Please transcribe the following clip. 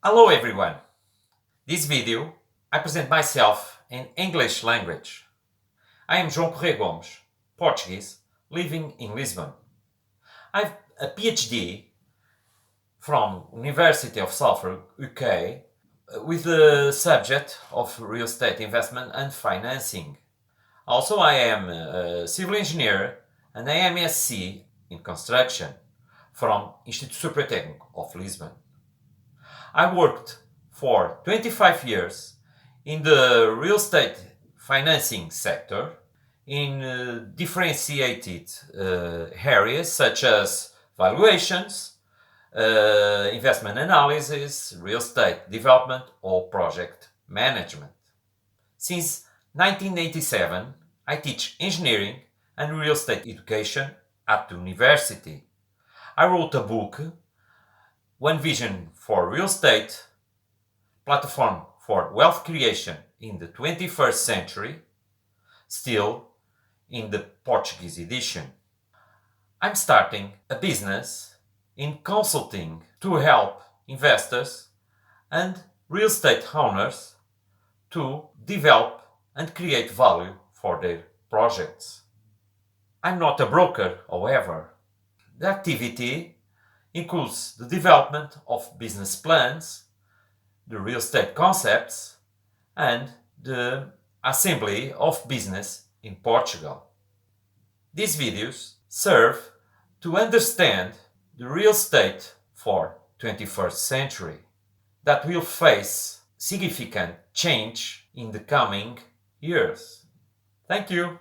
Hello everyone. This video I present myself in English language. I am João Correia Gomes, Portuguese, living in Lisbon. I have a PhD from University of Salford, UK, with the subject of real estate investment and financing. Also, I am a civil engineer and I am SC in construction from Instituto Superior Técnico of Lisbon. I worked for 25 years in the real estate financing sector in differentiated areas such as valuations, investment analysis, real estate development, or project management. Since 1987, I teach engineering and real estate education at the university. I wrote a book, One Vision for Real Estate, Platform for Wealth Creation in the 21st Century, still in the Portuguese edition. I'm starting a business in consulting to help investors and real estate owners to develop and create value for their projects. I'm not a broker, however. The activity includes the development of business plans, the real estate concepts, and the assembly of business in Portugal. These videos serve to understand the real estate for 21st century that will face significant change in the coming years. Thank you.